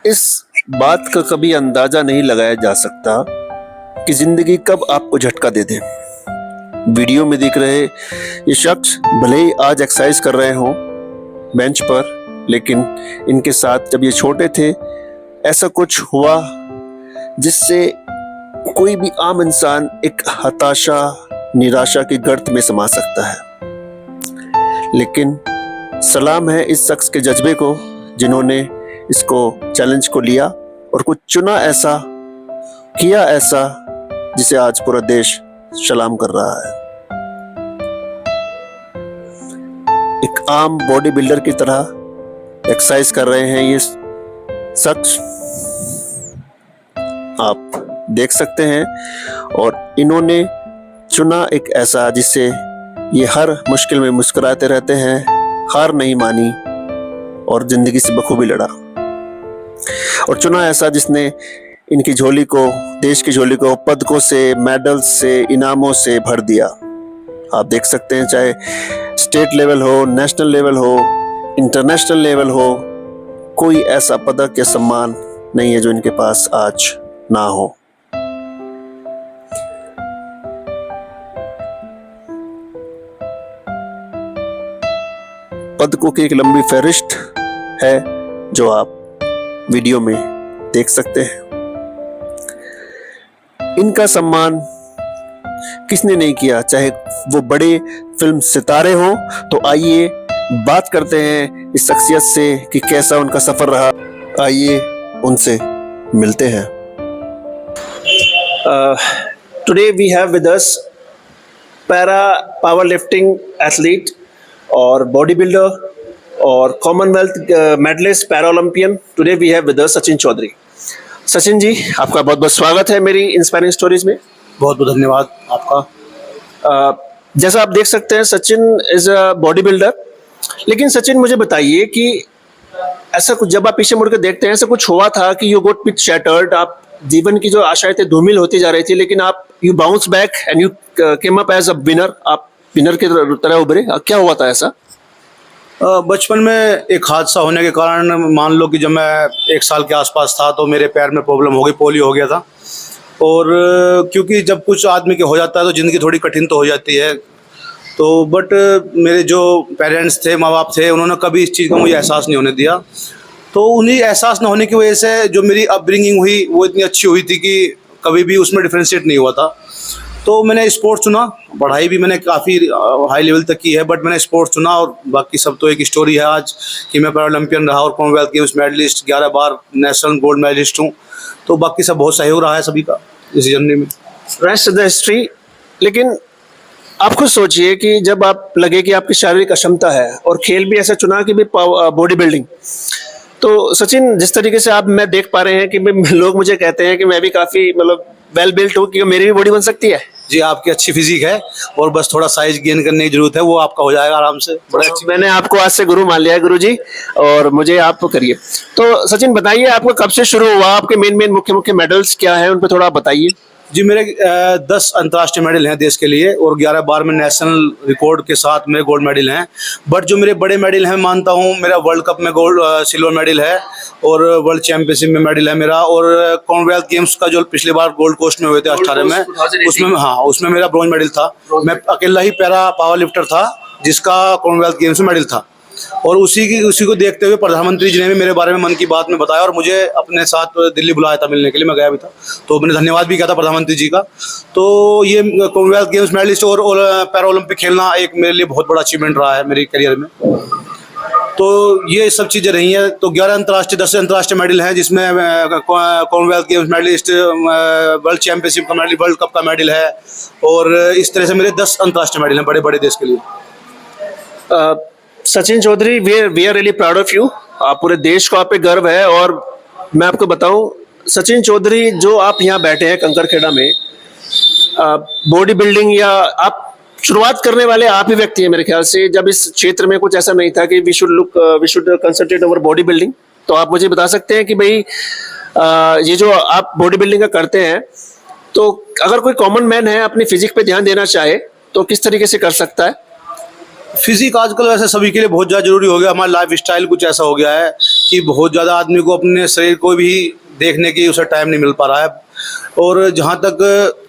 इस बात का कभी अंदाजा नहीं लगाया जा सकता कि जिंदगी कब आपको झटका दे दे। वीडियो में दिख रहे ये शख्स भले ही आज एक्सरसाइज कर रहे हों बेंच पर, लेकिन इनके साथ जब ये छोटे थे ऐसा कुछ हुआ जिससे कोई भी आम इंसान एक हताशा निराशा की गर्त में समा सकता है। लेकिन सलाम है इस शख्स के जज्बे को जिन्होंने इसको चैलेंज को लिया और कुछ चुना, ऐसा किया ऐसा जिसे आज पूरा देश सलाम कर रहा है। एक आम बॉडी बिल्डर की तरह एक्सरसाइज कर रहे हैं ये शख्स, आप देख सकते हैं। और इन्होंने चुना एक ऐसा जिससे ये हर मुश्किल में मुस्कुराते रहते हैं, हार नहीं मानी और जिंदगी से बखूबी लड़ा। और चुना ऐसा जिसने इनकी झोली को, देश की झोली को पदकों से, मेडल्स से, इनामों से भर दिया। आप देख सकते हैं चाहे स्टेट लेवल हो, नेशनल लेवल हो, इंटरनेशनल लेवल हो, कोई ऐसा पदक या सम्मान नहीं है जो इनके पास आज ना हो। पदकों की एक लंबी फहरिस्त है जो आप वीडियो में देख सकते हैं। इनका सम्मान किसने नहीं किया, चाहे वो बड़े फिल्म सितारे हों। तो आइए बात करते हैं इस शख्सियत से कि कैसा उनका सफर रहा। आइए उनसे मिलते हैं। Today we have with us para power lifting athlete और बॉडी बिल्डर और Commonwealth medallist para Olympian. Today we have with us Sachin Chaudhary. Sachin ji, आपका बहुत बहुत स्वागत है मेरी इंस्पायरिंग स्टोरीज में। बहुत बहुत धन्यवाद आपका। जैसा आप देख सकते हैं Sachin is a body builder. लेकिन सचिन मुझे बताइए कि ऐसा कुछ जब आप पीछे मुड़ के देखते हैं ऐसा कुछ हुआ था कि यू गोट पिच शैटर्ड, आप जीवन की जो आशाएं थी धूमिल होती जा रही थी, लेकिन आप you bounce back and you came up as a winner, आप विनर की तरह उभरे। क्या हुआ था ऐसा? बचपन में एक हादसा होने के कारण, मान लो कि जब मैं 1 साल के आसपास था तो मेरे पैर में प्रॉब्लम हो गई, पोलियो हो गया था। और क्योंकि जब कुछ आदमी के हो जाता है तो ज़िंदगी थोड़ी कठिन तो हो जाती है। तो बट मेरे जो पेरेंट्स थे, माँ बाप थे, उन्होंने कभी इस चीज़ का मुझे एहसास नहीं होने दिया। तो उन्हीं एहसास न होने की वजह से जो मेरी अपब्रिंगिंग हुई वो इतनी अच्छी हुई थी कि कभी भी उसमें डिफ्रेंशिएट नहीं हुआ था। तो मैंने स्पोर्ट्स चुना, पढ़ाई भी मैंने काफ़ी हाई लेवल तक की है, बट मैंने स्पोर्ट्स चुना। और बाकी सब तो एक स्टोरी है आज कि मैं पैरा ओलंपियन रहा और कॉमनवेल्थ गेम्स मेडलिस्ट, 11 बार नेशनल गोल्ड मेडलिस्ट हूँ। तो बाकी सब बहुत सहयोग रहा है सभी का इस जर्नी में। Rest the history. लेकिन आप खुद सोचिए कि जब आप लगे कि आपकी शारीरिक अक्षमता है और खेल भी ऐसा चुना कि भी बॉडी बिल्डिंग, तो सचिन जिस तरीके से आप मैं देख पा रहे हैं कि लोग मुझे कहते हैं कि मैं भी काफ़ी मतलब वेल बिल्ट हूँ, कि मेरी भी बॉडी बन सकती है। जी, आपकी अच्छी फिजिक है और बस थोड़ा साइज गेन करने की जरूरत है, वो आपका हो जाएगा आराम से। बड़ा अच्छी। मैंने आपको आज से गुरु मान लिया है गुरु जी, और मुझे आप करिए। तो सचिन बताइए आपको कब से शुरू हुआ, आपके मेन मुख्य मेडल्स क्या है, उन पर थोड़ा बताइए। जी, मेरे 10 अंतर्राष्ट्रीय मेडल हैं देश के लिए और 11 बार में नेशनल रिकॉर्ड के साथ मेरे गोल्ड मेडल हैं। बट जो मेरे बड़े मेडल हैं, मानता हूँ मेरा वर्ल्ड कप में गोल्ड सिल्वर मेडल है और वर्ल्ड चैंपियनशिप में मेडल है मेरा। और कॉमनवेल्थ गेम्स का जो पिछली बार गोल्ड कोस्ट में हुए थे 18 में, उसमें मेरा ब्रॉन्ज मेडल था। मैं अकेला ही पैरा पावर लिफ्टर था जिसका कॉमनवेल्थ गेम्स में मेडल था। और उसी को देखते हुए प्रधानमंत्री जी ने भी मेरे बारे में मन की बात में बताया और मुझे अपने साथ दिल्ली बुलाया था मिलने के लिए। मैं गया भी था, तो मैंने धन्यवाद भी किया था प्रधानमंत्री जी का। तो ये कॉमनवेल्थ गेम्स मेडलिस्ट और पैरा ओलंपिक खेलना एक मेरे लिए बहुत बड़ा अचीवमेंट रहा है मेरे करियर में। तो ये सब चीज़ें रही हैं। तो 11 अंतर्राष्ट्रीय 10 अंतर्राष्ट्रीय मेडल हैं जिसमें Commonwealth Games medalist, world championship का मेडल, वर्ल्ड कप का मेडल है। और इस तरह से मेरे 10 अंतर्राष्ट्रीय मेडल हैं बड़े बड़े देश के लिए। Sachin Chaudhary, we are really proud of you. आप पूरे देश को आप पे गर्व है। और मैं आपको बताऊं सचिन चौधरी, जो आप यहाँ बैठे हैं कंकरखेड़ा में, बॉडी बिल्डिंग या आप शुरुआत करने वाले आप ही व्यक्ति हैं मेरे ख्याल से। जब इस क्षेत्र में कुछ ऐसा नहीं था कि we should concentrate over body building, तो आप मुझे बता सकते हैं कि भाई ये जो आप बॉडी बिल्डिंग का करते हैं, तो अगर कोई कॉमन मैन है अपनी फिजिक पे ध्यान देना चाहे तो किस तरीके से कर सकता है? फिजिक आजकल वैसे सभी के लिए बहुत ज़्यादा जरूरी हो गया। हमारा लाइफ स्टाइल कुछ ऐसा हो गया है कि बहुत ज़्यादा आदमी को अपने शरीर को भी देखने की उसे टाइम नहीं मिल पा रहा है। और जहाँ तक,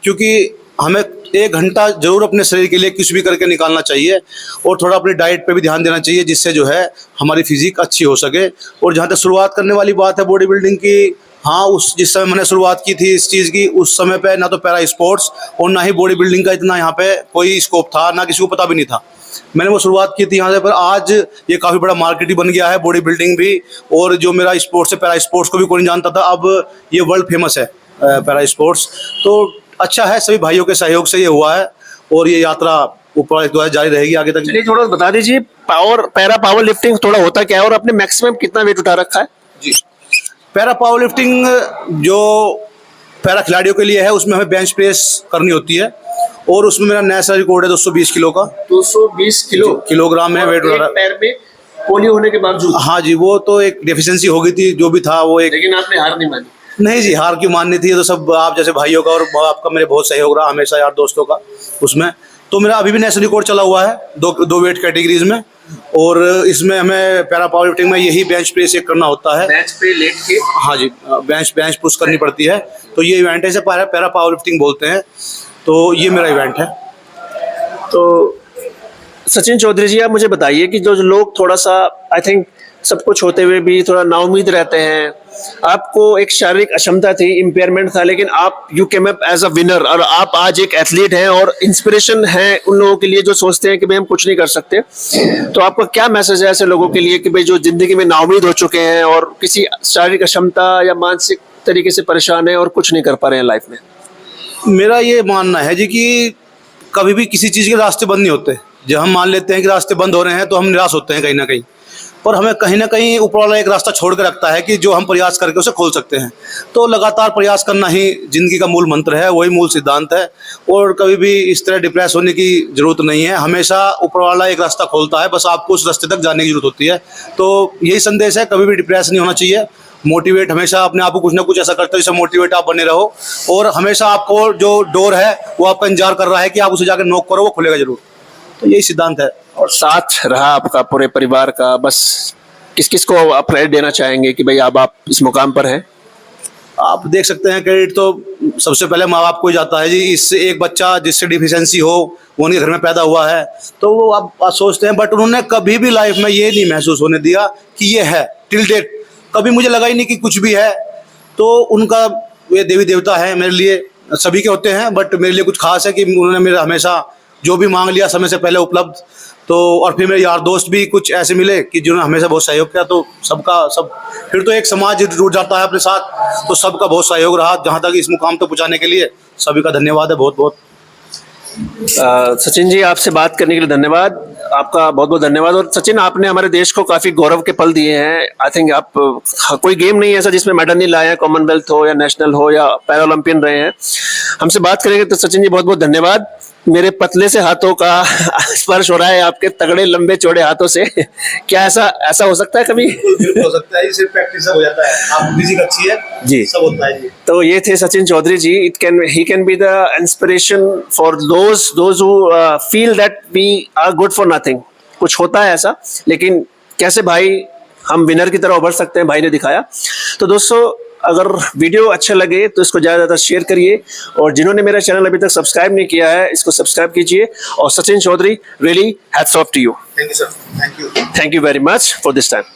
क्योंकि हमें 1 घंटा जरूर अपने शरीर के लिए कुछ भी करके निकालना चाहिए और थोड़ा अपनी डाइट पे भी ध्यान देना चाहिए, जिससे जो है हमारी फिजिक अच्छी हो सके। और जहाँ तक शुरुआत करने वाली बात है बॉडी बिल्डिंग की, हाँ, उस जिस समय मैंने शुरुआत की थी इस चीज़ की, उस समय पे ना तो पैरा स्पोर्ट्स और ना ही बॉडी बिल्डिंग का इतना यहाँ पे कोई स्कोप था, ना किसी को पता भी नहीं था। मैंने वो शुरुआत की थी यहाँ से, पर आज ये काफ़ी बड़ा मार्केट ही बन गया है बॉडी बिल्डिंग भी। और जो मेरा स्पोर्ट्स है, पैरा स्पोर्ट्स को भी कोई नहीं जानता था, अब ये वर्ल्ड फेमस है पैरा स्पोर्ट्स। तो अच्छा है, सभी भाइयों के सहयोग से ये हुआ है और ये यात्रा ऊपर जो है जारी रहेगी आगे तक। चलिए थोड़ा बता दीजिए, पैरा पावर लिफ्टिंग थोड़ा होता क्या है और आपने मैक्सिमम कितना वेट उठा रखा है? जी, पैरा पावर लिफ्टिंग जो पैरा खिलाड़ियों के लिए है, उसमें हमें बेंच प्रेस करनी होती है और उसमें मेरा नेशनल रिकॉर्ड है 220 किलो का। 220 किलोग्राम में वेट उठा रहा। पैर में पोलियो होने के बावजूद? हाँ जी, वो तो एक डेफिशिएंसी हो गई थी, जो भी था वो एक। लेकिन आपने हार नहीं मानी? नहीं जी, हार क्यों माननी थी, ये तो सब आप जैसे भाइयों का और आपका मेरे बहुत सहयोग रहा हमेशा, यार दोस्तों का उसमें। तो मेरा अभी भी नेशनल रिकॉर्ड चला हुआ है दो वेट कैटेगरीज में। और इसमें हमें पैरा पावर लिफ्टिंग में यही बेंच प्रेस एक करना होता है, बेंच पे लेट के। हाँ जी, बेंच पुश करनी पड़ती है। तो ये इवेंट है, इसे पैरा पावर लिफ्टिंग बोलते हैं। तो ये मेरा इवेंट है। तो सचिन चौधरी जी, आप मुझे बताइए कि जो लोग थोड़ा सा आई थिंक सब कुछ होते हुए भी थोड़ा नाउम्मीद रहते हैं, आपको एक शारीरिक अक्षमता थी, इम्पेयरमेंट था, लेकिन आप you came up as a winner और आप आज एक एथलीट हैं और इंस्पिरेशन है उन लोगों के लिए जो सोचते हैं कि भाई हम कुछ नहीं कर सकते। तो आपका क्या मैसेज है ऐसे लोगों के लिए कि भाई जो जिंदगी में नाउम्मीद हो चुके हैं और किसी शारीरिक अक्षमता या मानसिक तरीके से परेशान है और कुछ नहीं कर पा रहे हैं लाइफ में? मेरा ये मानना है जी कि कभी भी किसी चीज़ के रास्ते बंद नहीं होते। जब हम मान लेते हैं कि रास्ते बंद हो रहे हैं तो हम निराश होते हैं कहीं ना कहीं, पर हमें कहीं ना कहीं ऊपर वाला एक रास्ता छोड़ कर रखता है कि जो हम प्रयास करके उसे खोल सकते हैं। तो लगातार प्रयास करना ही जिंदगी का मूल मंत्र है, वही मूल सिद्धांत है। और कभी भी इस तरह डिप्रेस होने की जरूरत नहीं है, हमेशा ऊपर वाला एक रास्ता खोलता है, बस आपको उस रास्ते तक जाने की जरूरत होती है। तो यही संदेश है, कभी भी डिप्रेस नहीं होना चाहिए। मोटिवेट हमेशा अपने आप को कुछ ना कुछ ऐसा करते हो जिससे मोटिवेट आप बने रहो, और हमेशा आपको जो डोर है वो आपका इंतजार कर रहा है कि आप उसे जाकर नॉक करो, वो खुलेगा जरूर। तो यही सिद्धांत है। और साथ रहा आपका पूरे परिवार का, बस किस किस को आप क्रेडिट देना चाहेंगे कि भाई अब आप इस मुकाम पर हैं? आप देख सकते हैं क्रेडिट तो सबसे पहले माँ बाप को ही जाता है जी। इससे एक बच्चा जिससे डिफिशियंसी हो वो उनके घर में पैदा हुआ है, तो वो आप सोचते हैं, बट उन्होंने कभी भी लाइफ में ये नहीं महसूस होने दिया कि ये है। टिल डेट कभी मुझे लगा ही नहीं कि कुछ भी है। तो उनका वे देवी देवता है मेरे लिए, सभी के होते हैं, बट मेरे लिए कुछ खास है कि उन्होंने मेरा हमेशा जो भी मांग लिया समय से पहले उपलब्ध। तो और फिर मेरे यार दोस्त भी कुछ ऐसे मिले कि जिन्होंने हमेशा बहुत सहयोग किया। तो सबका सब, फिर तो एक समाज जुड़ जाता है अपने साथ, तो सबका बहुत सहयोग रहा जहाँ तक इस मुकाम तक पहुँचाने के लिए। सभी का धन्यवाद है, बहुत बहुत। सचिन जी, आपसे बात करने के लिए धन्यवाद, आपका बहुत बहुत धन्यवाद। और सचिन, आपने हमारे देश को काफी गौरव के पल दिए हैं। आई थिंक आप कोई गेम नहीं है ऐसा जिसमें मेडल नहीं लाए हैं, कॉमनवेल्थ हो या नेशनल हो या पैरा ओलंपियन रहे हैं। हमसे बात करेंगे तो सचिन जी बहुत बहुत धन्यवाद। मेरे पतले से हाथों का स्पर्श हो रहा है आपके तगड़े लंबे चौड़े हाथों से। क्या ऐसा हो सकता है कभी? बिल्कुल हो सकता है, सिर्फ प्रैक्टिस से हो जाता है। आप फिजिक अच्छी है जी, सब होता है जी। तो ये थे Sachin Chaudhary ji. He can be the inspiration for those who feel that we are good for nothing. कुछ होता है ऐसा, लेकिन कैसे भाई हम विनर की तरह उभर सकते हैं, भाई ने दिखाया। तो दोस्तों, अगर वीडियो अच्छा लगे तो इसको ज़्यादा से ज़्यादा शेयर करिए, और जिन्होंने मेरा चैनल अभी तक सब्सक्राइब नहीं किया है इसको सब्सक्राइब कीजिए। और Sachin Chaudhary, really hats off to you. Thank you sir, thank you. Thank you very much for this time.